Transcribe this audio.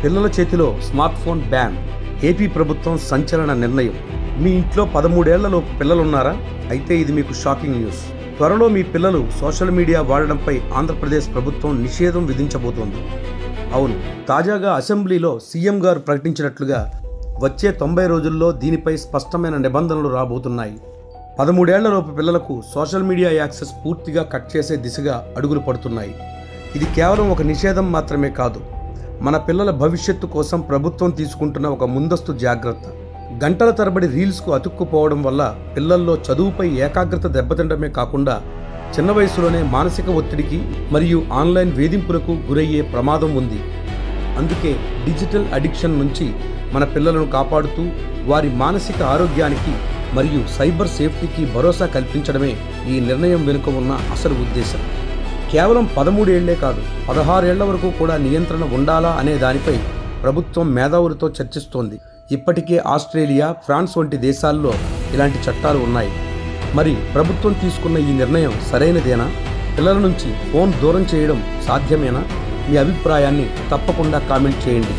పిల్లల చేతిలో smart phone ban. AP ప్రభుత్వం సంచలన నిర్ణయం. మీ ఇంట్లో 13 ఏళ్లలోపు పిల్లలున్నారా? అయితే ఇది మీకు షాకింగ్ న్యూస్. త్వరలో మీ పిల్లలు సోషల్ మీడియా వాడడంపై ఆంధ్రప్రదేశ్ ప్రభుత్వం నిషేధం విధించబోతోంది. అవును, తాజాగా అసెంబ్లీలో సీఎం గారు ప్రకటించినట్లుగా వచ్చే 90 రోజుల్లో దీనిపై స్పష్టమైన నిబంధనలు రాబోతున్నాయి. 13 ఏళ్లలోపు పిల్లలకు సోషల్ మీడియా యాక్సెస్ పూర్తిగా కట్ చేసే దిశగా అడుగులు పడుతున్నాయి. ఇది కేవలం ఒక నిషేధం మాత్రమే కాదు, మన పిల్లల భవిష్యత్తు కోసం ప్రభుత్వం తీసుకుంటున్న ఒక ముందస్తు జాగ్రత్త. గంటల తరబడి రీల్స్కు అతుక్కుపోవడం వల్ల పిల్లల్లో చదువుపై ఏకాగ్రత దెబ్బతింటమే కాకుండా చిన్న వయసులోనే మానసిక ఒత్తిడికి మరియు ఆన్లైన్ వేధింపులకు గురయ్యే ప్రమాదం ఉంది. అందుకే డిజిటల్ అడిక్షన్ నుంచి మన పిల్లలను కాపాడుతూ వారి మానసిక ఆరోగ్యానికి మరియు సైబర్ సేఫ్టీకి భరోసా కల్పించడమే ఈ నిర్ణయం వెనుక ఉన్న అసలు ఉద్దేశం. కేవలం 13 ఏళ్లే కాదు, 16 ఏళ్ల వరకు కూడా నియంత్రణ ఉండాలా అనే దానిపై ప్రభుత్వం మేధావులతో చర్చిస్తోంది. ఇప్పటికే ఆస్ట్రేలియా, ఫ్రాన్స్ వంటి దేశాల్లో ఇలాంటి చట్టాలు ఉన్నాయి. మరి ప్రభుత్వం తీసుకున్న ఈ నిర్ణయం సరైనదేనా? పిల్లల నుంచి ఫోన్ దూరం చేయడం సాధ్యమేనా? మీ అభిప్రాయాన్ని తప్పకుండా కామెంట్ చేయండి.